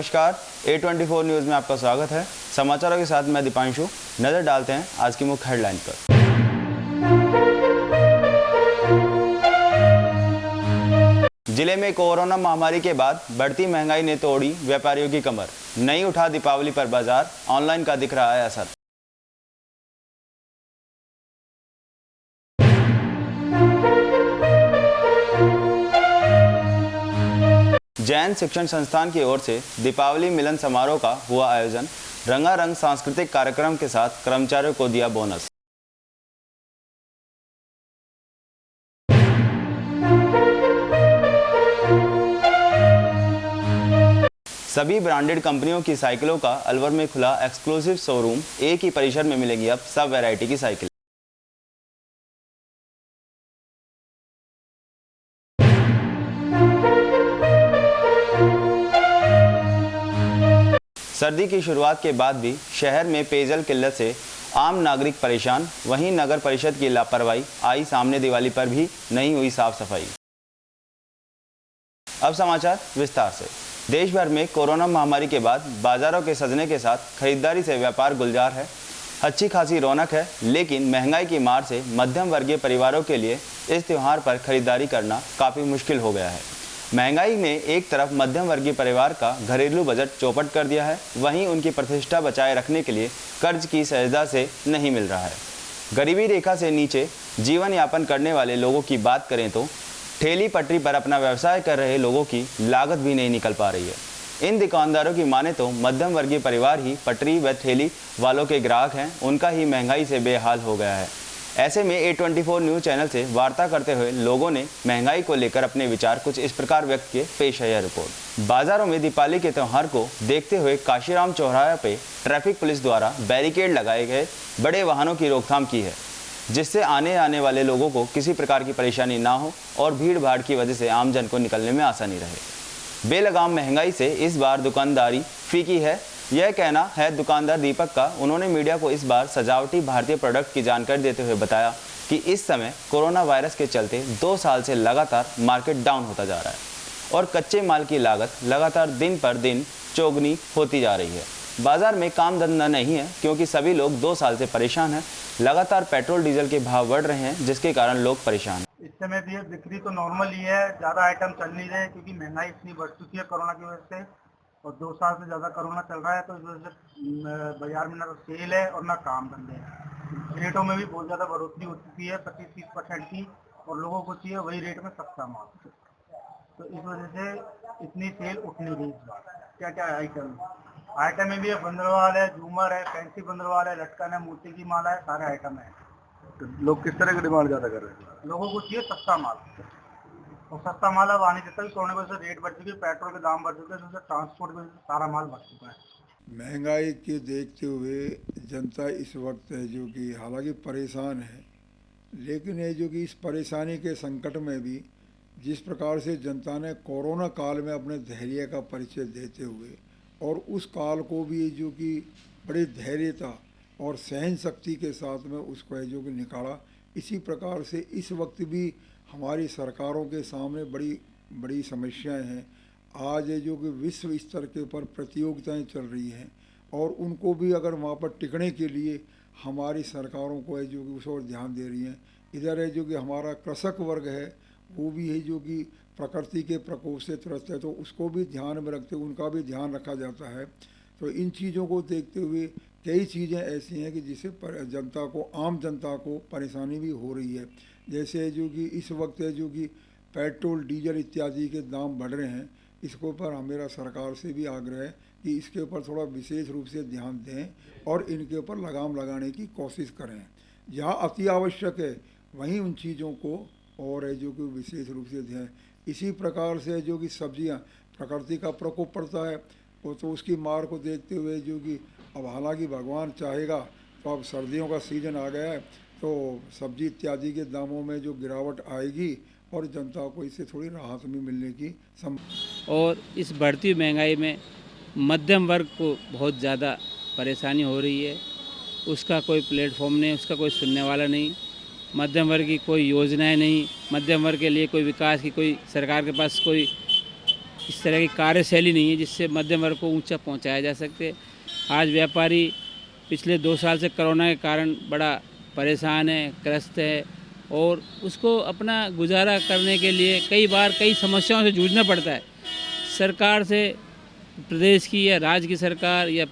नमस्कार, A24 news में आपका स्वागत है। समाचारों के साथ मैं दीपांशु। नज़र डालते हैं आज की मुख्य हेडलाइन पर। जिले में कोरोना महामारी के बाद बढ़ती महंगाई ने तोड़ी व्यापारियों की कमर। नहीं उठा दीपावली पर बाजार, ऑनलाइन का दिख रहा है असर। जैन शिक्षण संस्थान की ओर से दीपावली मिलन समारोह का हुआ आयोजन। रंगारंग सांस्कृतिक कार्यक्रम के साथ कर्मचारियों को दिया बोनस। सभी ब्रांडेड कंपनियों की साइकिलों का अलवर में खुला एक्सक्लूसिव शोरूम। एक ही परिसर में मिलेंगी अब सब वैरायटी की साइकिल। सर्दी की शुरुआत के बाद भी शहर में पेयजल किल्लत से आम नागरिक परेशान। वहीं नगर परिषद की लापरवाही आई सामने। दिवाली पर भी नहीं हुई साफ सफाई। अब समाचार विस्तार से। देश भर में कोरोना महामारी के बाद बाजारों के सजने के साथ खरीदारी से व्यापार गुलजार है। अच्छी खासी रौनक है, लेकिन महंगाई की मार से मध्यम वर्गीय परिवारों के लिए इस त्योहार पर खरीदारी करना काफ़ी मुश्किल हो गया है। महंगाई ने एक तरफ मध्यम वर्गीय परिवार का घरेलू बजट चौपट कर दिया है, वहीं उनकी प्रतिष्ठा बचाए रखने के लिए कर्ज की सहायता से नहीं मिल रहा है। गरीबी रेखा से नीचे जीवन यापन करने वाले लोगों की बात करें तो ठेली पटरी पर अपना व्यवसाय कर रहे लोगों की लागत भी नहीं निकल पा रही है। इन दुकानदारों की माने तो मध्यम वर्गीय परिवार ही पटरी व ठेली वालों के ग्राहक हैं। उनका ही महंगाई से बेहाल हो गया है। ऐसे में A24 न्यूज़ चैनल से वार्ता करते हुए लोगों ने महंगाई को लेकर अपने विचार कुछ इस प्रकार व्यक्त किए। पेश है यह रिपोर्ट। बाजारों में दीपावली के त्यौहार को देखते हुए काशीराम चौराहे पे ट्रैफिक पुलिस द्वारा बैरिकेड लगाए गए बड़े वाहनों की रोकथाम की है, जिससे आने वाले लोगों को किसी प्रकार की परेशानी ना हो और भीड़ भाड़ की वजह से आमजन को निकलने में आसानी रहे। बेलगाम महंगाई से इस बार दुकानदारी फीकी है, यह कहना है दुकानदार दीपक का। उन्होंने मीडिया को इस बार सजावटी भारतीय प्रोडक्ट की जानकारी देते हुए बताया कि इस समय कोरोना वायरस के चलते 2 साल से लगातार मार्केट डाउन होता जा रहा है और कच्चे माल की लागत लगातार दिन पर दिन चौगुनी होती जा रही है। बाजार में काम धंधा नहीं है क्योंकि सभी लोग 2 साल से परेशान हैं। लगातार पेट्रोल डीजल के भाव बढ़ रहे हैं, जिसके कारण लोग परेशान हैं। इस समय भी बिक्री तो नॉर्मल ही है, ज़्यादा आइटम चल नहीं रहे क्योंकि महंगाई इतनी बढ़ चुकी है कोरोना की वजह से, और 2 साल से ज़्यादा कोरोना चल रहा है, तो इस वजह से बाजार में ना तो सेल है और ना काम धंधे हैं। रेटों में भी बहुत ज़्यादा बढ़ोतरी हो चुकी है, 25-30% की, और लोगों को चाहिए वही रेट में सस्ता माल। तो इस वजह से इतनी सेल उठ नहीं रही इस बार। क्या क्या आइटम में भी है, बंदरवाल है, झूमर है, फैंसी बंदरवाल है, लटकन है, मोती की माला है, सारे आइटम है। तो लोग किस तरह की डिमांड ज़्यादा कर रहे हैं? लोगों को चाहिए सस्ता माल, और सस्ता माल अब आने देता भी कोरोना की वजह से रेट बढ़ चुके, पेट्रोल के दाम बढ़ चुके हैं, तो ट्रांसपोर्ट में सारा माल बढ़ चुका है। महंगाई के देखते हुए जनता इस वक्त है जो कि हालांकि परेशान है, लेकिन ये जो कि इस परेशानी के संकट में भी जिस प्रकार से जनता ने कोरोना काल में अपने धैर्य का परिचय देते हुए और उस काल को भी जो कि बड़ी धैर्यता और सहन शक्ति के साथ में उसको है जो कि निकाला, इसी प्रकार से इस वक्त भी हमारी सरकारों के सामने बड़ी बड़ी समस्याएं हैं। आज है जो कि विश्व स्तर के ऊपर प्रतियोगिताएं चल रही हैं और उनको भी अगर वहाँ पर टिकने के लिए हमारी सरकारों को है जो कि उस ओर ध्यान दे रही हैं। इधर है जो कि हमारा कृषक वर्ग है, वो भी है जो कि प्रकृति के प्रकोप से त्रस्त है, तो उसको भी ध्यान में रखते हुए उनका भी ध्यान रखा जाता है। तो इन चीज़ों को देखते हुए कई चीज़ें ऐसी हैं कि जिससे जनता को, आम जनता को परेशानी भी हो रही है। जैसे जो कि इस वक्त है जो कि पेट्रोल डीजल इत्यादि के दाम बढ़ रहे हैं, इसके ऊपर मेरा सरकार से भी आग्रह है कि इसके ऊपर थोड़ा विशेष रूप से ध्यान दें और इनके ऊपर लगाम लगाने की कोशिश करें। जहाँ अति आवश्यक है वहीं उन चीज़ों को और है जो कि विशेष रूप से ध्यान। इसी प्रकार से जो कि सब्जियाँ, प्रकृति का प्रकोप पड़ता है वो तो उसकी मार को देखते हुए जो कि अब हालांकि भगवान चाहेगा तो अब सर्दियों का सीज़न आ गया है, तो सब्जी इत्यादि के दामों में जो गिरावट आएगी और जनता को इससे थोड़ी राहत भी मिलने की और इस बढ़ती महंगाई में मध्यम वर्ग को बहुत ज़्यादा परेशानी हो रही है। उसका कोई प्लेटफॉर्म नहीं, उसका कोई सुनने वाला नहीं, मध्यम वर्ग की कोई योजनाएं नहीं, मध्यम वर्ग के लिए कोई विकास की कोई सरकार के पास कोई इस तरह की कार्यशैली नहीं है जिससे मध्यम वर्ग को ऊंचा पहुंचाया जा सके। आज व्यापारी पिछले 2 साल से कोरोना के कारण बड़ा परेशान है, ग्रस्त है और उसको अपना गुजारा करने के लिए कई बार कई समस्याओं से जूझना पड़ता है। सरकार से, प्रदेश की या राज्य की सरकार या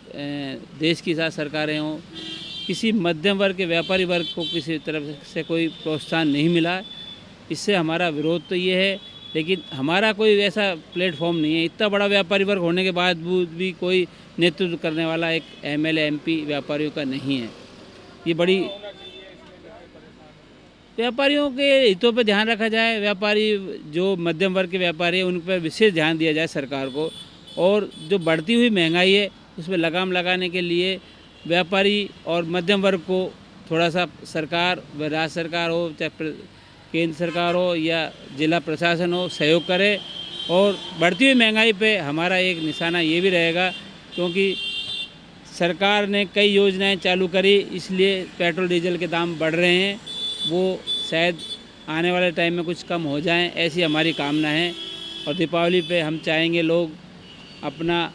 देश की साथ सरकारें हों, किसी मध्यम वर्ग के व्यापारी वर्ग को किसी तरफ से कोई प्रोत्साहन नहीं मिला। इससे हमारा विरोध तो ये है, लेकिन हमारा कोई ऐसा प्लेटफॉर्म नहीं है। इतना बड़ा व्यापारी वर्ग होने के बावजूद भी कोई नेतृत्व करने वाला एक MLA MP व्यापारियों का नहीं है। ये बड़ी व्यापारियों के हितों पर ध्यान रखा जाए। व्यापारी जो मध्यम वर्ग के व्यापारी हैं उन पर विशेष ध्यान दिया जाए सरकार को, और जो बढ़ती हुई महंगाई है उस पर लगाम लगाने के लिए व्यापारी और मध्यम वर्ग को थोड़ा सा सरकार, राज्य सरकार हो चाहे केंद्र सरकार हो या जिला प्रशासन हो, सहयोग करे। और बढ़ती हुई महंगाई पे हमारा एक निशाना ये भी रहेगा, क्योंकि सरकार ने कई योजनाएं चालू करी, इसलिए पेट्रोल डीजल के दाम बढ़ रहे हैं। वो शायद आने वाले टाइम में कुछ कम हो जाएं, ऐसी हमारी कामना है। और दीपावली पे हम चाहेंगे लोग अपना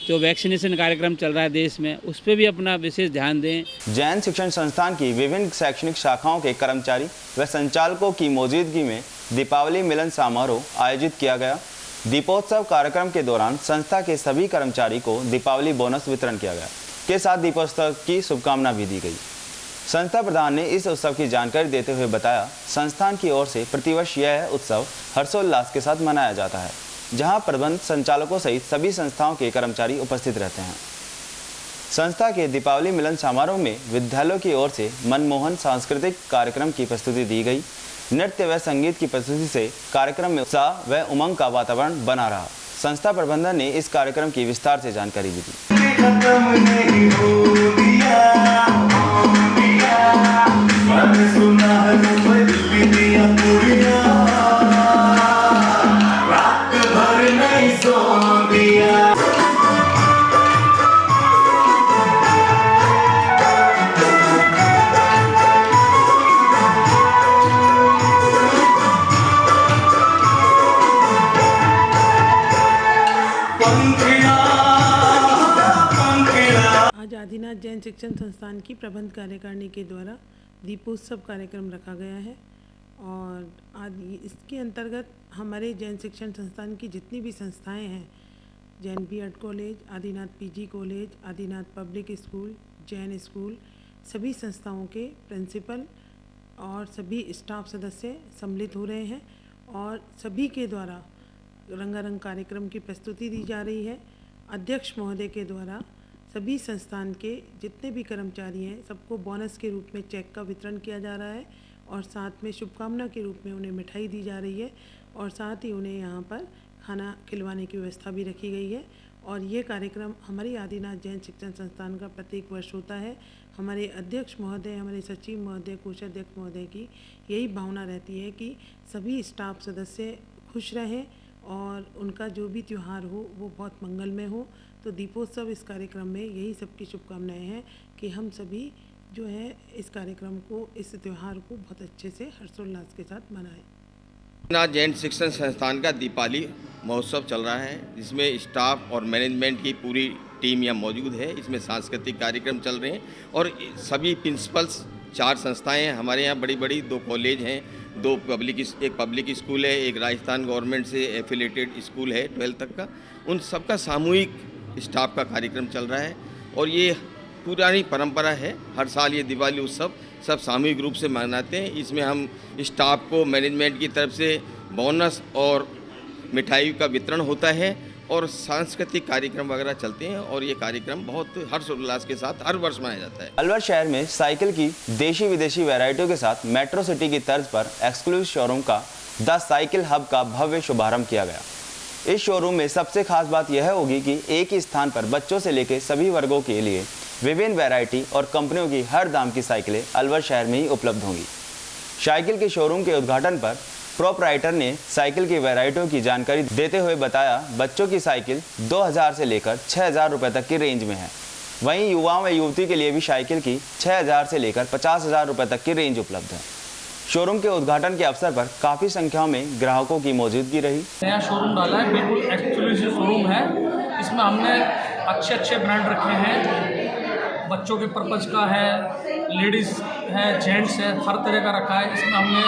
जो वैक्सीनेशन कार्यक्रम चल रहा है देश में, उस पर भी अपना विशेष ध्यान दें। जैन शिक्षण संस्थान की विभिन्न शैक्षणिक शाखाओं के कर्मचारी व संचालकों की मौजूदगी में दीपावली मिलन समारोह आयोजित किया गया। दीपोत्सव कार्यक्रम के दौरान संस्था के सभी कर्मचारी को दीपावली बोनस वितरण किया गया के साथ दीपोत्सव की शुभकामना भी दी गई। संस्था प्रधान ने इस उत्सव की जानकारी देते हुए बताया, संस्थान की ओर से प्रतिवर्ष यह उत्सव हर्षोल्लास के साथ मनाया जाता है, जहां प्रबंध संचालकों सहित सभी संस्थाओं के कर्मचारी उपस्थित रहते हैं। संस्था के दीपावली मिलन समारोह में विद्यालयों की ओर से मनमोहन सांस्कृतिक कार्यक्रम की प्रस्तुति दी गई। नृत्य व संगीत की प्रस्तुति से कार्यक्रम में उत्साह व उमंग का वातावरण बना रहा। संस्था प्रबंधन ने इस कार्यक्रम की विस्तार से जानकारी भी दी। आज आदिनाथ जैन शिक्षण संस्थान की प्रबंध कार्यकारिणी के द्वारा दीपोत्सव कार्यक्रम रखा गया है, और आज इसके अंतर्गत हमारे जैन शिक्षण संस्थान की जितनी भी संस्थाएं हैं, Jain B.Ed college, Adinath PG college, Adinath public school, Jain school, सभी संस्थाओं के प्रिंसिपल और सभी स्टाफ सदस्य सम्मिलित हो रहे हैं और सभी के द्वारा रंगारंग कार्यक्रम की प्रस्तुति दी जा रही है। अध्यक्ष महोदय के द्वारा सभी संस्थान के जितने भी कर्मचारी हैं सबको बोनस के रूप में चेक का वितरण किया जा रहा है, और साथ में शुभकामना के रूप में उन्हें मिठाई दी जा रही है, और साथ ही उन्हें यहाँ पर खाना खिलवाने की व्यवस्था भी रखी गई है। और ये कार्यक्रम हमारी आदिनाथ जैन शिक्षण संस्थान का प्रत्येक वर्ष होता है। हमारे अध्यक्ष महोदय, हमारे सचिव महोदय, कोषाध्यक्ष महोदय की यही भावना रहती है कि सभी स्टाफ सदस्य खुश रहें और उनका जो भी त्यौहार हो वो बहुत मंगलमय हो। तो दीपोत्सव इस कार्यक्रम में यही सबकी शुभकामनाएं हैं कि हम सभी जो है इस कार्यक्रम को, इस त्यौहार को बहुत अच्छे से हर्षोल्लास के साथ मनाएं। आदिनाथ जैन शिक्षण संस्थान का दीपावली महोत्सव चल रहा है, जिसमें स्टाफ और मैनेजमेंट की पूरी टीम यहाँ मौजूद है। इसमें सांस्कृतिक कार्यक्रम चल रहे हैं और सभी प्रिंसिपल्स, 4 संस्थाएं हैं हमारे यहाँ बड़ी बड़ी, 2 कॉलेज हैं, 2 एक पब्लिक स्कूल है, एक राजस्थान गवर्नमेंट से एफिलेटेड स्कूल है 12th तक का। उन सबका सामूहिक स्टाफ का कार्यक्रम चल रहा है और ये पुरानी परंपरा है। हर साल ये दिवाली उत्सव सब सामूहिक रूप से मनाते हैं। इसमें हम स्टाफ को मैनेजमेंट की तरफ से बोनस और मिठाई का वितरण होता है और सांस्कृतिक कार्यक्रम वगैरह चलते हैं, और ये कार्यक्रम बहुत हर्षोल्लास के साथ हर वर्ष मनाया जाता है। अलवर शहर में साइकिल की देशी विदेशी वैरायटियों के साथ मेट्रो सिटी की तर्ज पर एक्सक्लूसिव शोरूम का द साइकिल हब का भव्य शुभारंभ किया गया। इस शोरूम में सबसे खास बात यह होगी कि एक ही स्थान पर बच्चों से लेकर सभी वर्गों के लिए विभिन्न वैरायटी और कंपनियों की हर दाम की साइकिलें अलवर शहर में ही उपलब्ध होंगी। साइकिल के शोरूम के उद्घाटन पर प्रोपराइटर ने साइकिल की वैरायटियों की जानकारी देते हुए बताया, बच्चों की साइकिल 2000 से लेकर 6000 रुपये तक की रेंज में है। वहीं युवाओं व युवती के लिए भी साइकिल की 6000 से लेकर 50,000 रुपये तक की रेंज उपलब्ध है। शोरूम के उद्घाटन के अवसर पर काफ़ी संख्या में ग्राहकों की मौजूदगी रही। नया शोरूम डाला है, बिल्कुल एक्सक्लूसिव शोरूम है। इसमें हमने अच्छे ब्रांड रखे हैं, बच्चों के पर्पज़ का है, लेडीज़ है, जेंट्स है, हर तरह का रखा है। इसमें हमने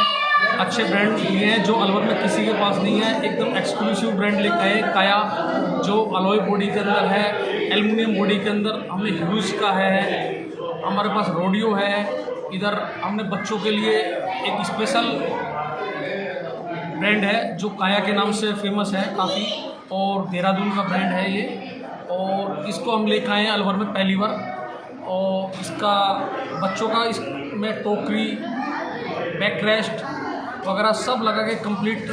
अच्छे ब्रांड लिए हैं जो अलवर में किसी के पास नहीं है। एकदम एक्सक्लूसिव ब्रांड लिखा है काया, जो अलॉय बॉडी के अंदर है, एल्युमिनियम बॉडी के अंदर हमने ह्यूज का है, हमारे पास रोडियो है। इधर हमने बच्चों के लिए एक स्पेशल ब्रांड है जो काया के नाम से फेमस है काफ़ी, और देहरादून का ब्रांड है ये, और इसको हम लेकर आए हैं अलवर में पहली बार। और इसका बच्चों का इसमें टोकरी, बैकरेस्ट वगैरह सब लगा के कंप्लीट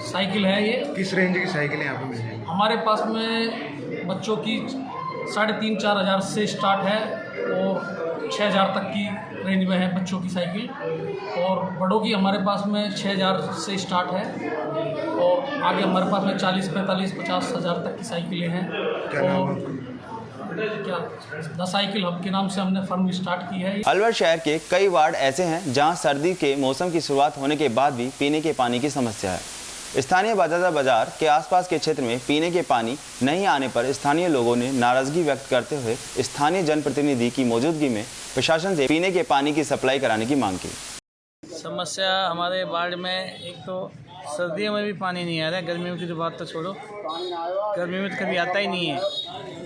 साइकिल है ये। किस रेंज की साइकिल यहाँ पे मिल जाएगी? हमारे पास में बच्चों की 3,500-4 हज़ार से स्टार्ट है और 6,000 तक की रेंज में है बच्चों की साइकिल, और बड़ों की हमारे पास में 6,000 से स्टार्ट है, और आगे हमारे पास में 40, 45, 50 हज़ार तक की साइकिलें हैं। और क्या द साइकिल हब के नाम से हमने फर्म स्टार्ट की है। अलवर शहर के कई वार्ड ऐसे हैं जहां सर्दी के मौसम की शुरुआत होने के बाद भी पीने के पानी की समस्या है। स्थानीय बाजार के आसपास के क्षेत्र में पीने के पानी नहीं आने पर स्थानीय लोगों ने नाराजगी व्यक्त करते हुए स्थानीय जनप्रतिनिधि की मौजूदगी में प्रशासन से पीने के पानी की सप्लाई कराने की मांग की। समस्या हमारे वार्ड में एक तो सर्दियों में भी पानी नहीं आ रहा है, गर्मियों की तो बात तो छोड़ो, गर्मी में तो कभी आता ही नहीं है,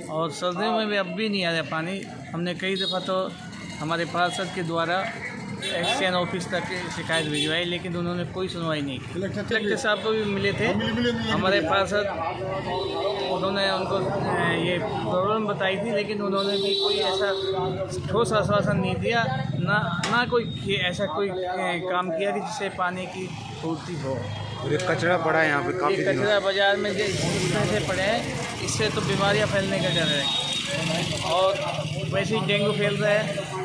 और सर्दियों में भी अब भी नहीं आ रहा पानी। हमने कई दफ़ा तो हमारे पार्षद के द्वारा एक्सचेंज ऑफिस तक शिकायत भिजवाई, लेकिन उन्होंने कोई सुनवाई नहीं की। कलेक्टर साहब को भी मिले थे हमारे पार्षद, उन्होंने उनको ये प्रॉब्लम बताई थी, लेकिन उन्होंने भी कोई ऐसा ठोस आश्वासन नहीं दिया, ना कोई ऐसा कोई काम किया कि जिससे पानी की पूर्ति हो। और ये कचरा पड़ा है यहाँ पे काफ़ी दिनों कचरा बाजार में से पड़े हैं, इससे तो बीमारियाँ फैलने का डर है, और वैसे ही डेंगू फैल रहा है,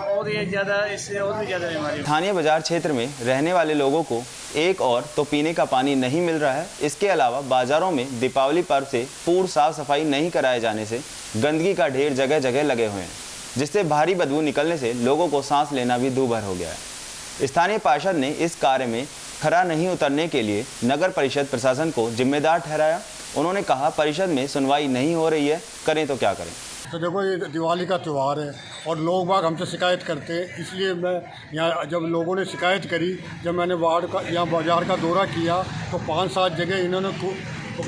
और ये ज़्यादा, इससे और भी ज़्यादा बीमारी। स्थानीय बाजार क्षेत्र में रहने वाले लोगों को एक और तो पीने का पानी नहीं मिल रहा है, इसके अलावा बाजारों में दीपावली पर्व से पूर्ण साफ सफाई नहीं कराए जाने से गंदगी का ढेर जगह जगह लगे हुए हैं, जिससे भारी बदबू निकलने से लोगों को सांस लेना भी दूभर हो गया है। स्थानीय पार्षद ने इस कार्य में खरा नहीं उतरने के लिए नगर परिषद प्रशासन को जिम्मेदार ठहराया। उन्होंने कहा, परिषद में सुनवाई नहीं हो रही है, करें तो क्या करें। तो देखो, ये दिवाली का त्यौहार है और लोग बाग हमसे शिकायत करते हैं, इसलिए मैं यहाँ जब लोगों ने शिकायत करी, जब मैंने वार्ड का यहाँ बाज़ार का दौरा किया तो 5-7 जगह इन्होंने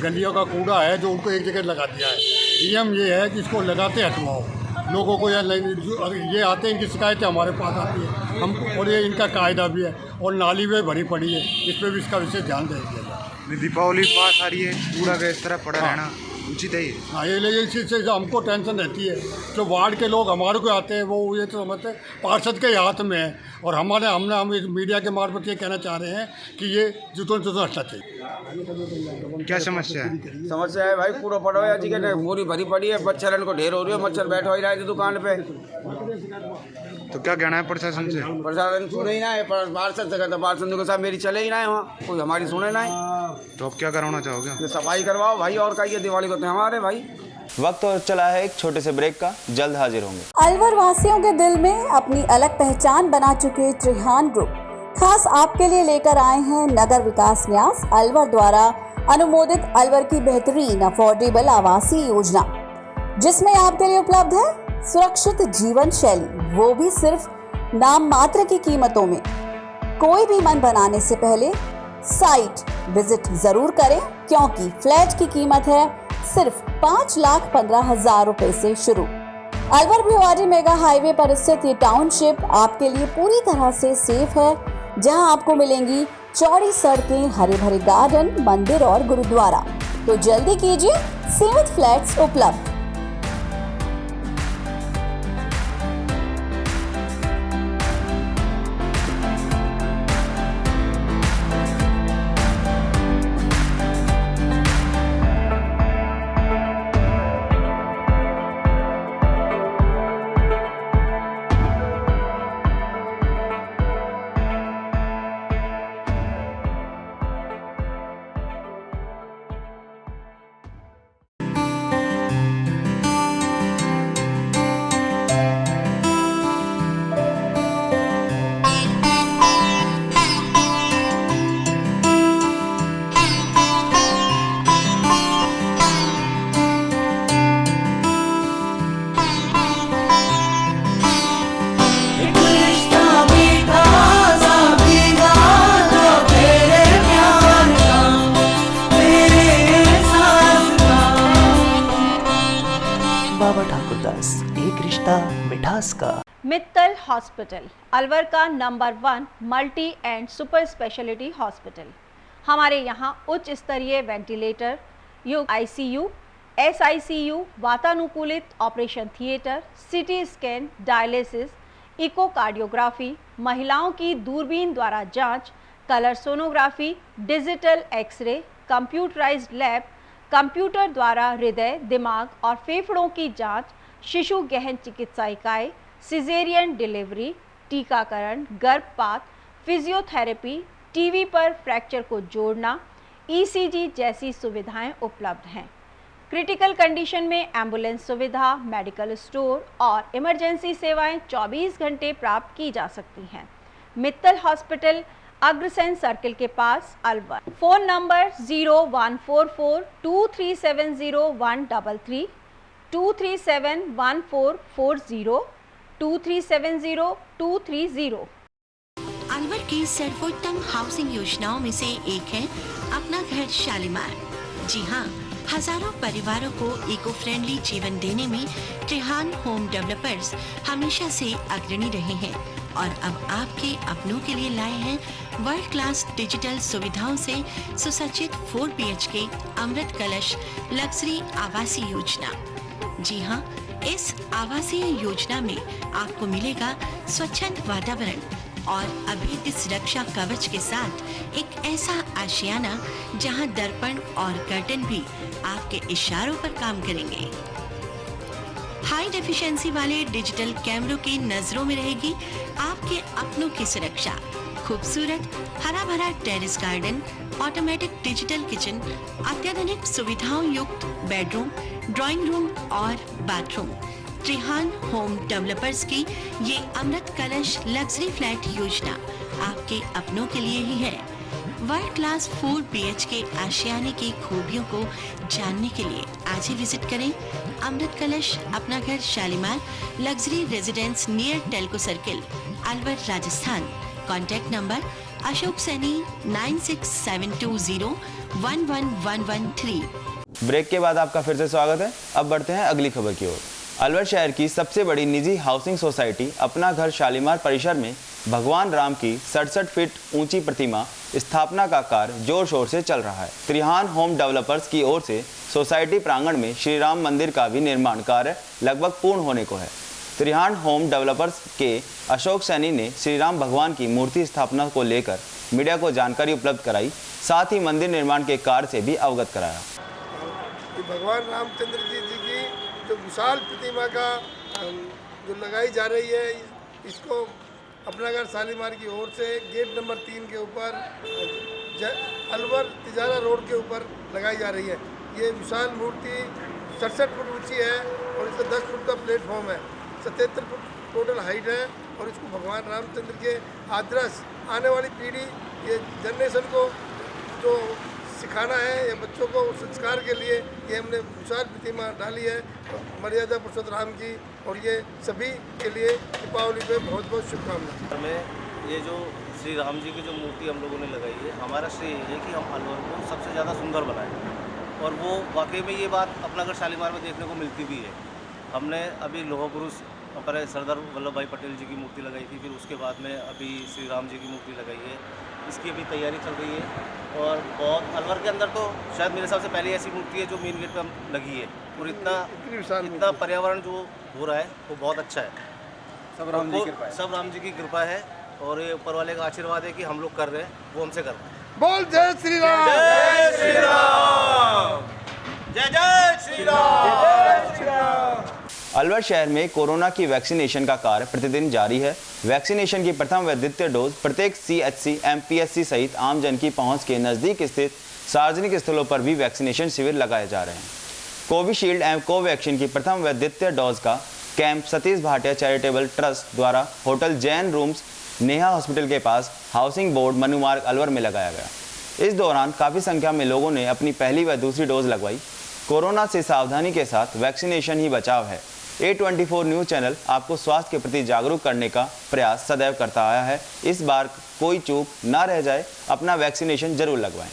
गलियों का कूड़ा है जो उनको एक जगह लगा दिया है। नियम ये है कि इसको लगाते हटवाओ, लोगों को ये आते हैं, इनकी शिकायतें हमारे पास आती है हम, और ये इनका कायदा भी है, और नाली में भरी पड़ी है, इस पर भी इसका विशेष ध्यान दिया जाए। दीपावली पास आ रही है, कूड़ा का इस तरह पड़ा रहना उचित है। हाँ, ये चीज़ से हमको टेंशन रहती है। जो वार्ड के लोग हमारे को आते हैं वो ये तो समझते हैं पार्षद के हाथ में है, और हम मीडिया के मार्फत ये कहना चाह रहे हैं कि ये जुतों हटना चाहिए। क्या समस्या है? समस्या है भाई, पूरा पड़ा हुआ है, पूरी भरी पड़ी है, मच्छर को ढेर हो रही है, मच्छर बैठा ही रहा है दुकान पे। तो क्या कहना है प्रशासन से? प्रशासन सुने ही ना है, पार्षद से कहता, पार्षद के साथ मेरी चले ही ना है, वहाँ कोई हमारी सुने ना है। तो अब क्या करवाना चाहोगे? ये सफाई करवाओ भाई, और कहिए दिवाली को तो हमारे भाई। वक्त और चला है एक छोटे से ब्रेक का, जल्द हाजिर होंगे। अलवर वासियों के दिल में अपनी अलग पहचान बना चुके त्रिहान ग्रुप खास आपके लिए लेकर आए हैं नगर विकास न्यास अलवर द्वारा अनुमोदित अलवर की बेहतरीन अफोर्डेबल आवासीय योजना, जिसमें आपके लिए उपलब्ध है सुरक्षित जीवन शैली, वो भी सिर्फ नाम मात्र की कीमतों में। कोई भी मन बनाने से पहले साइट विजिट जरूर करें, क्योंकि फ्लैट की कीमत है सिर्फ 5,15,000 रुपए से शुरू। अलवर भिवाड़ी मेगा हाईवे पर स्थित ये टाउनशिप आपके लिए पूरी तरह से सेफ है, जहां आपको मिलेंगी चौड़ी सड़कें, हरे भरे गार्डन, मंदिर और गुरुद्वारा। तो जल्दी कीजिए, सीमित फ्लैट्स उपलब्ध। एक रिश्ता मिठास का। मित्तल हॉस्पिटल अलवर का number 1 multi and super speciality hospital. हमारे यहाँ उच्च स्तरीय वेंटिलेटर युक्त ICU, SICU, वातानुकूलित operation theatre, CT scan, dialysis, echocardiography, महिलाओं की दूरबीन द्वारा जांच, colour sonography, digital x-ray, computerised lab, computer द्वारा हृदय, दिमाग और फेफड़ों की जांच, शिशु गहन चिकित्सा इकाई, सिजेरियन डिलीवरी, टीकाकरण, गर्भपात, फिजियोथेरेपी, टीवी पर फ्रैक्चर को जोड़ना, ECG जैसी सुविधाएं उपलब्ध हैं। क्रिटिकल कंडीशन में एम्बुलेंस सुविधा, मेडिकल स्टोर और इमरजेंसी सेवाएं 24 घंटे प्राप्त की जा सकती हैं। मित्तल हॉस्पिटल अग्रसेन सर्किल के पास अलवर। Phone number 01442370 2371440 2370230। अलवर की सर्वोत्तम हाउसिंग योजनाओं में से एक है अपना घर शालीमार। जी हाँ, हजारों परिवारों को इको फ्रेंडली जीवन देने में त्रिहान होम डेवलपर्स हमेशा से अग्रणी रहे हैं और अब आपके अपनों के लिए लाए हैं वर्ल्ड क्लास डिजिटल सुविधाओं से सुसज्जित 4 BHK अमृत कलश लग्जरी आवासीय योजना। जी हाँ, इस आवासीय योजना में आपको मिलेगा स्वच्छंद वातावरण और अभेद्य सुरक्षा कवच के साथ एक ऐसा आशियाना जहां दर्पण और कर्टन भी आपके इशारों पर काम करेंगे। हाई डेफिशिएंसी वाले डिजिटल कैमरों की नजरों में रहेगी आपके अपनों की सुरक्षा। खूबसूरत हरा भरा terrace garden, automatic digital kitchen, अत्याधुनिक सुविधाओं युक्त बेडरूम, ड्राइंग रूम और बाथरूम। त्रिहान होम डेवलपर्स की ये अमृत कलश लग्जरी फ्लैट योजना आपके अपनों के लिए ही है। वर्ल्ड क्लास 4 BHK आशियाने की खूबियों को जानने के लिए आज ही विजिट करें अमृत Kalash Apna Ghar Shalimar luxury residence near Telco circle Alwar Rajasthan. Contact number Ashok Saini 9672011113। Break के बाद आपका फिर से स्वागत है। अब बढ़ते हैं अगली खबर की ओर। अलवर शहर की सबसे बड़ी निजी हाउसिंग सोसाइटी अपना घर शालीमार परिसर में भगवान राम की 67 फीट ऊंची प्रतिमा स्थापना का कार्य जोर शोर से चल रहा है। त्रिहान होम डेवलपर्स की ओर से सोसाइटी प्रांगण में श्री राम मंदिर का भी निर्माण कार्य लगभग पूर्ण होने को है। त्रिहान होम डेवलपर्स के अशोक सैनी ने श्री राम भगवान की मूर्ति स्थापना को लेकर मीडिया को जानकारी उपलब्ध कराई, साथ ही मंदिर निर्माण के कार्य से भी अवगत कराया। भगवान रामचंद्र जी की जो विशाल प्रतिमा का जो लगाई जा रही है, इसको अपना घर शालीमार की ओर से गेट नंबर 3 के ऊपर अलवर तिजारा रोड के ऊपर लगाई जा रही है। ये विशाल मूर्ति 67 फुट ऊंची है और इसका 10 फुट का प्लेटफॉर्म है, 77 फुट टोटल हाइट है और इसको भगवान रामचंद्र के आदर्श आने वाली पीढ़ी, ये जनरेशन को जो सिखाना है या बच्चों को संस्कार के लिए ये हमने विशाल प्रतिमा डाली है मर्यादा पुरुषोत्तम राम की, और ये सभी के लिए दीपावली पे बहुत बहुत शुभकामनाएं। हमें ये जो श्री राम जी की जो मूर्ति हम लोगों ने लगाई है, हमारा श्रेय है कि हम अलवर को सबसे ज़्यादा सुंदर बनाएं, और वो वाकई में ये बात अपना घर शालीमार में देखने को मिलती भी है। हमने अभी लोह पुरुष पर सरदार वल्लभ भाई पटेल जी की मूर्ति लगाई थी, फिर उसके बाद में अभी श्री राम जी की मूर्ति लगाई है। इसकी अभी तैयारी चल रही है और बहुत अलवर के अंदर तो शायद मेरे हिसाब से पहले ऐसी मूर्ति है जो मेन गेट पर लगी है, और इतना पर्यावरण जो हो रहा है वो बहुत अच्छा है। सब राम जी की कृपा है, सब राम जी की कृपा है, और ये ऊपर वाले का आशीर्वाद है कि हम लोग कर रहे हैं, वो हमसे कर रहे हैं। बोल जय श्री राम, जय श्री राम, जय जय श्री राम। अलवर शहर में कोरोना की वैक्सीनेशन का कार्य प्रतिदिन जारी है। वैक्सीनेशन की प्रथम व द्वितीय डोज प्रत्येक CHC, MPSC सहित आमजन की पहुंच के नजदीक स्थित सार्वजनिक स्थलों पर भी वैक्सीनेशन शिविर लगाए जा रहे हैं। कोविशील्ड एवं कोवैक्सीन की प्रथम व द्वितीय डोज का camp Satish Bhatia charitable trust द्वारा hotel Jain rooms Neha hospital के पास हाउसिंग बोर्ड मनुमार्ग अलवर में लगाया गया। इस दौरान काफ़ी संख्या में लोगों ने अपनी पहली व दूसरी डोज लगवाई। कोरोना से सावधानी के साथ वैक्सीनेशन ही बचाव है। A24 न्यूज़ चैनल आपको स्वास्थ्य के प्रति जागरूक करने का प्रयास सदैव करता आया है। इस बार कोई चूक ना रह जाए, अपना वैक्सीनेशन जरूर लगवाएं।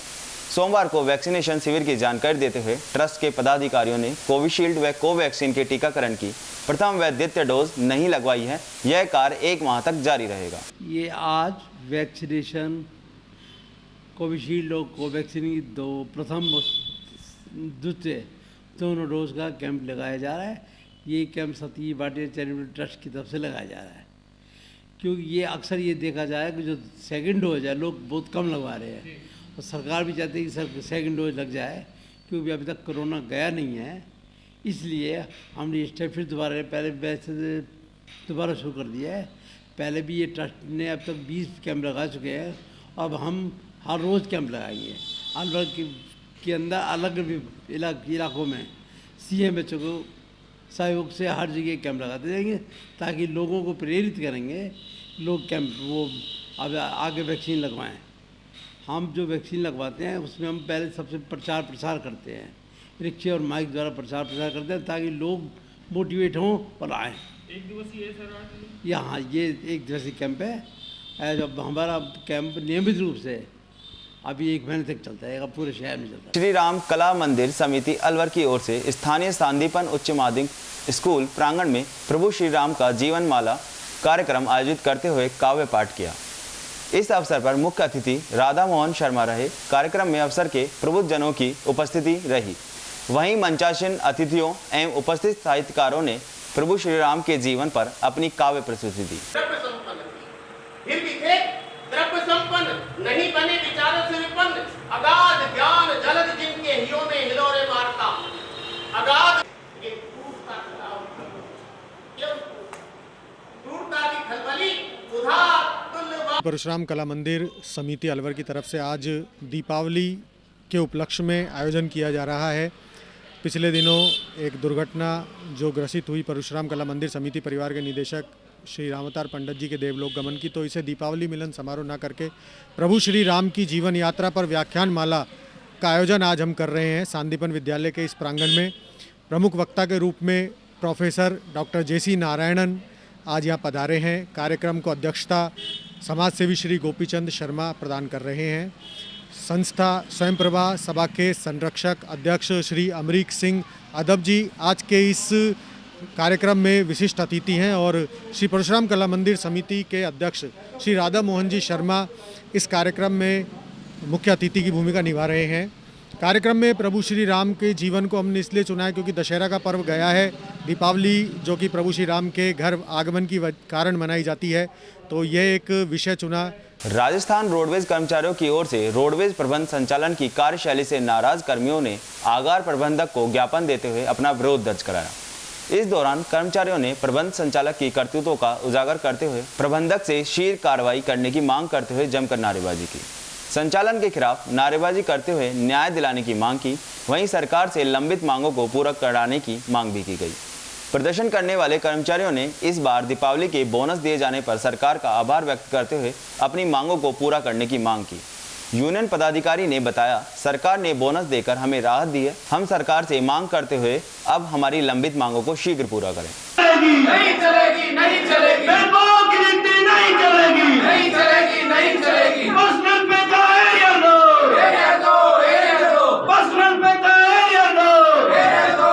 सोमवार को वैक्सीनेशन शिविर की जानकारी देते हुए ट्रस्ट के पदाधिकारियों ने कोविशील्ड व कोवैक्सीन के टीकाकरण की प्रथम व द्वितीय डोज नहीं लगवाई है। यह कार्य 1 माह तक जारी रहेगा। ये आज वैक्सीनेशन कोविशील्ड और कोवैक्सीन की प्रथम द्वितीय दोनों डोज का कैंप लगाया जा रहा है। ये camp Satish Bhatia charitable trust की तरफ से लगाया जा रहा है, क्योंकि ये अक्सर ये देखा जाए कि जो सेकंड डोज है लोग बहुत कम लगवा रहे हैं, और सरकार भी चाहती है कि सर सेकंड डोज लग जाए, क्योंकि अभी तक कोरोना गया नहीं है। इसलिए हमने ये स्टेप फिर दोबारा शुरू कर दिया है। पहले भी ये ट्रस्ट ने अब तक 20 कैंप लगा चुके हैं। अब हम हर रोज़ कैंप लगाएंगे। अलवर के अंदर अलग इलाकों में CMHO को सहयोग से हर जगह कैंप लगाते जाएंगे, ताकि लोगों को प्रेरित करेंगे लोग कैंप वो अब आगे वैक्सीन लगवाएं। हम जो वैक्सीन लगवाते हैं उसमें हम पहले सबसे प्रचार करते हैं, रिक्शे और माइक द्वारा प्रचार करते हैं, ताकि लोग मोटिवेट हों और आएँ। एक दिवसीय है सर यहाँ ये 1 दिवसीय कैंप है। जब हमारा कैंप नियमित रूप से अभी 1 महीने तक चलता है, पूरे शहर में चलता है। श्री राम कला मंदिर समिति अलवर की ओर से स्थानीय सांदीपन उच्च माध्यमिक स्कूल प्रांगण में प्रभु श्री राम का जीवन माला कार्यक्रम आयोजित करते हुए काव्य पाठ किया। इस अवसर पर मुख्य अतिथि राधा मोहन शर्मा रहे। कार्यक्रम में अवसर के प्रबुद्ध जनों की उपस्थिति रही। वहीं मंचासीन अतिथियों एवं उपस्थित साहित्यकारों ने प्रभु श्री राम के जीवन पर अपनी काव्य प्रस्तुति दी। फिर भी थे द्रव्य संपन्न, नहीं बने विचारों से विपन्न, अगाध ज्ञान जलद जिनके हियों में हिलोरे मारता, अगाध परशुराम कला मंदिर समिति अलवर की तरफ से आज दीपावली के उपलक्ष्य में आयोजन किया जा रहा है। पिछले दिनों एक दुर्घटना जो ग्रसित हुई परशुराम कला मंदिर समिति परिवार के निदेशक श्री रामावतार पंडित जी के देवलोक गमन की, तो इसे दीपावली मिलन समारोह न करके प्रभु श्री राम की जीवन यात्रा पर व्याख्यान माला का आयोजन आज हम कर रहे हैं सांदीपन विद्यालय के इस प्रांगण में। प्रमुख वक्ता के रूप में प्रोफेसर डॉक्टर JC नारायणन आज यहाँ पधारे हैं। कार्यक्रम को अध्यक्षता समाजसेवी श्री गोपीचंद शर्मा प्रदान कर रहे हैं। संस्था स्वयं प्रभा सभा के संरक्षक अध्यक्ष श्री अमरीक सिंह अदब जी आज के इस कार्यक्रम में विशिष्ट अतिथि हैं, और श्री परशुराम कला मंदिर समिति के अध्यक्ष श्री राधा मोहन जी शर्मा इस कार्यक्रम में मुख्य अतिथि की भूमिका निभा रहे हैं। कार्यक्रम में प्रभु श्री राम के जीवन को हमने इसलिए चुना है क्योंकि दशहरा का पर्व गया है। दीपावली जो कि प्रभु श्री राम के घर आगमन की कारण मनाई जाती है, तो यह एक विषय चुना। राजस्थान रोडवेज कर्मचारियों की ओर से रोडवेज प्रबंध संचालन की कार्यशैली से नाराज कर्मियों ने आगार प्रबंधक को ज्ञापन देते हुए अपना विरोध दर्ज कराया। इस दौरान कर्मचारियों ने प्रबंध संचालक की करतूतों का उजागर करते हुए प्रबंधक से शीघ्र कार्रवाई करने की मांग करते हुए जमकर नारेबाजी की। संचालन के खिलाफ नारेबाजी करते हुए न्याय दिलाने की मांग की। वहीं सरकार से लंबित मांगों को पूरा कराने की मांग भी की गई। प्रदर्शन करने वाले कर्मचारियों ने इस बार दीपावली के बोनस दिए जाने पर सरकार का आभार व्यक्त करते हुए अपनी मांगों को पूरा करने की मांग की। यूनियन पदाधिकारी ने बताया, सरकार ने बोनस देकर हमें राहत दी है। हम सरकार से मांग करते हुए अब हमारी लंबित मांगों को शीघ्र पूरा करें। नहीं चलेगी, नहीं चलेगी, बेलबों की नीति नहीं चलेगी, नहीं चलेगी, नहीं चलेगी। पर्सनल पे तो है या नो? है दो, है दो। पर्सनल पे तो है या नो? है दो।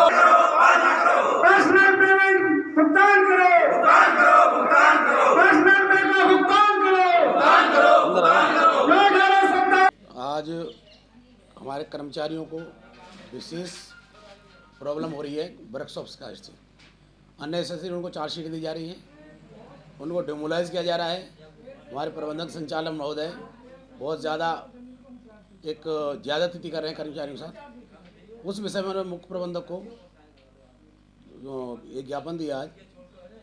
पर्सनल पेमेंट भुगतान करो, भुगतान करो, भुगतान करो। पर्सनल पे का भुगतान करो, भुगतान करो, भुगतान करो। आज हमारे कर्मचारियों को विशेष प्रॉब्लम हो रही है वर्कशॉप्स का स्थिति। अननेसेसरी उनको चार्जशीट दी जा रही है, उनको डिमोलाइज किया जा रहा है। हमारे प्रबंधक संचालक महोदय बहुत ज़्यादा एक ज़्यादती कर रहे हैं कर्मचारियों के साथ। उस विषय में मुख्य प्रबंधक को एक ज्ञापन दिया आज।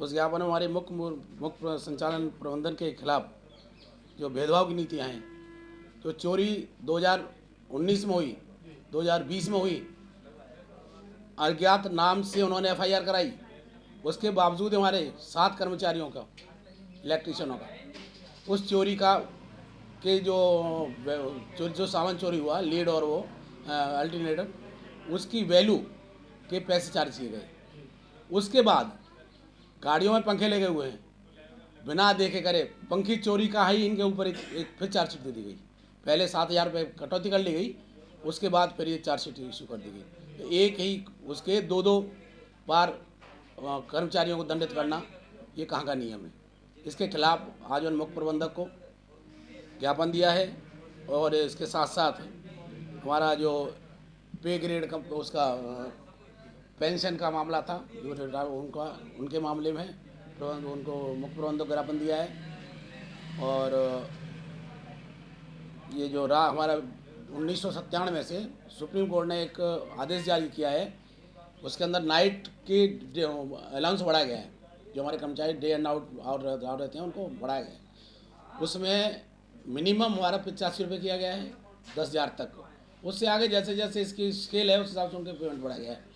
उस ज्ञापन में हमारे मुख्य संचालन प्रबंधन के खिलाफ जो भेदभाव की नीतियाँ हैं, जो चोरी 2019 में हुई, 2020 में हुई, अज्ञात नाम से उन्होंने FIR कराई। उसके बावजूद हमारे 7 कर्मचारियों का, इलेक्ट्रिशियनों का, उस चोरी का के जो सामान चोरी हुआ, लीड और वो अल्टरनेटर, उसकी वैल्यू के पैसे चार्ज किए गए। उसके बाद गाड़ियों में पंखे लगे हुए हैं, बिना देखे करे पंखी चोरी का ही इनके ऊपर एक फिर चार्जशीट दे दी गई। पहले 7,000 रुपये कटौती कर ली गई उसके बाद फिर ये चार्जशीट इशू कर दी गई। एक ही उसके 2-2 बार कर्मचारियों को दंडित करना ये कहाँ का नियम है। इसके खिलाफ आज उन मुख्य प्रबंधक को ज्ञापन दिया है और इसके साथ साथ हमारा जो पे ग्रेड का उसका पेंशन का मामला था जो उनके मामले में उनको मुख्य प्रबंधक को ज्ञापन दिया है। और ये जो हमारा 1997 से सुप्रीम कोर्ट ने एक आदेश जारी किया है, उसके अंदर नाइट की अलाउंस बढ़ाया गया है। जो हमारे कर्मचारी डे एंड आउट रहते हैं उनको बढ़ाया गया है। उसमें मिनिमम हमारा 85 रुपये किया गया है 10,000 तक। उससे आगे जैसे जैसे इसकी स्केल है उस हिसाब से उनके पेमेंट बढ़ाया गया है।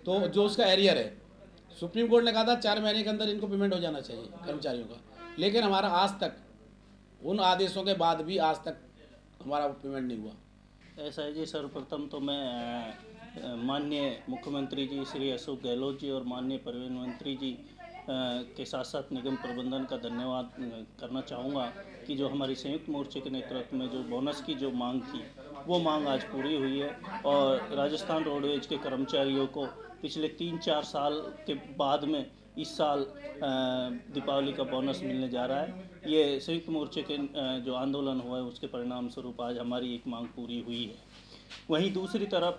तो जो उसका एरियर है, सुप्रीम कोर्ट ने कहा था 4 महीने के अंदर इनको पेमेंट हो जाना चाहिए कर्मचारियों का, लेकिन हमारा आज तक उन आदेशों के बाद भी आज तक हमारा पेमेंट नहीं हुआ। ऐसा जी, सर्वप्रथम तो मैं माननीय मुख्यमंत्री जी श्री अशोक गहलोत जी और माननीय परिवहन मंत्री जी के साथ साथ निगम प्रबंधन का धन्यवाद करना चाहूँगा कि जो हमारी संयुक्त मोर्चे के नेतृत्व में जो बोनस की जो मांग थी वो मांग आज पूरी हुई है और राजस्थान रोडवेज के कर्मचारियों को पिछले 3-4 साल के बाद में इस साल दीपावली का बोनस मिलने जा रहा है। ये संयुक्त मोर्चे के जो आंदोलन हुआ है उसके परिणाम स्वरूप आज हमारी एक मांग पूरी हुई है। वहीं दूसरी तरफ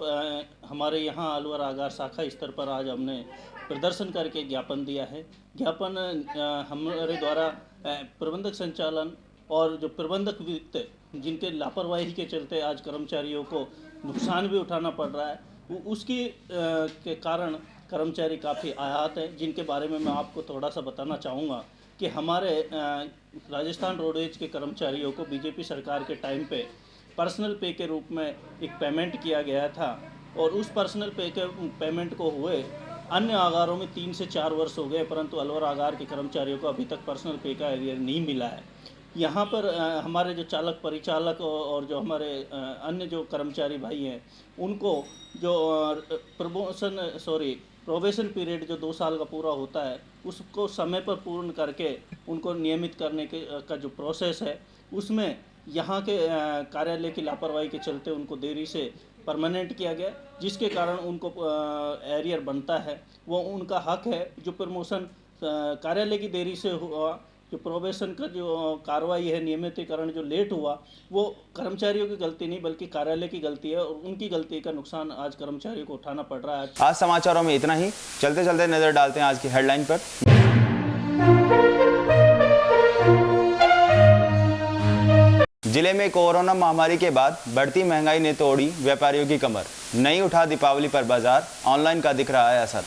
हमारे यहाँ अलवर आगार शाखा स्तर पर आज हमने प्रदर्शन करके ज्ञापन दिया है। ज्ञापन हमारे द्वारा प्रबंधक संचालन और जो प्रबंधक वित्त जिनके लापरवाही के चलते आज कर्मचारियों को नुकसान भी उठाना पड़ रहा है, उसकी के कारण कर्मचारी काफ़ी आहत हैं, जिनके बारे में मैं आपको थोड़ा सा बताना चाहूँगा कि हमारे राजस्थान रोडवेज के कर्मचारियों को बीजेपी सरकार के टाइम पे पर्सनल पे के रूप में एक पेमेंट किया गया था और उस पर्सनल पे के पेमेंट को हुए अन्य आगारों में 3 से 4 वर्ष हो गए, परंतु अलवर आगार के कर्मचारियों को अभी तक पर्सनल पे का एरियर नहीं मिला है। यहाँ पर हमारे जो चालक परिचालक और जो हमारे अन्य जो कर्मचारी भाई हैं उनको जो प्रोबेशन पीरियड जो 2 साल का पूरा होता है उसको समय पर पूर्ण करके उनको नियमित करने के का जो प्रोसेस है उसमें यहाँ के कार्यालय की लापरवाही के चलते उनको देरी से परमानेंट किया गया, जिसके कारण उनको एरियर बनता है, वो उनका हक है। जो प्रमोशन कार्यालय की देरी से हुआ, जो प्रोबेशन का जो कार्रवाई है नियमितीकरण जो लेट हुआ, वो कर्मचारियों की गलती नहीं बल्कि कार्यालय की गलती है और उनकी गलती का नुकसान आज कर्मचारियों को उठाना पड़ रहा है। आज समाचारों में इतना ही। चलते चलते नजर डालते हैं आज की हेडलाइन पर। जिले में कोरोना महामारी के बाद बढ़ती महंगाई ने तोड़ी व्यापारियों की कमर। नहीं उठा दीपावली पर बाजार, ऑनलाइन का दिख रहा है असर।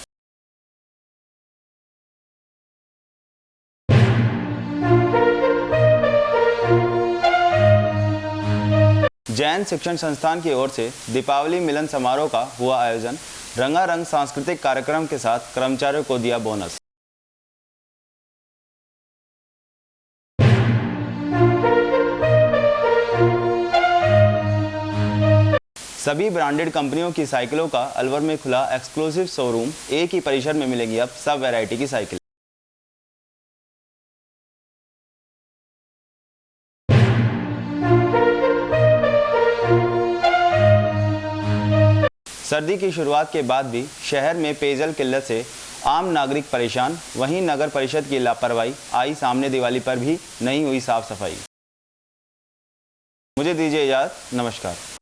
जैन शिक्षण संस्थान की ओर से दीपावली मिलन समारोह का हुआ आयोजन। रंगारंग सांस्कृतिक कार्यक्रम के साथ कर्मचारियों को दिया बोनस। सभी ब्रांडेड कंपनियों की साइकिलों का अलवर में खुला एक्सक्लूसिव शोरूम। एक ही परिसर में मिलेंगी अब सब वैरायटी की साइकिल। सर्दी की शुरुआत के बाद भी शहर में पेयजल किल्लत से आम नागरिक परेशान। वहीं नगर परिषद की लापरवाही आई सामने। दिवाली पर भी नहीं हुई साफ सफाई। मुझे दीजिए इजाजत, नमस्कार।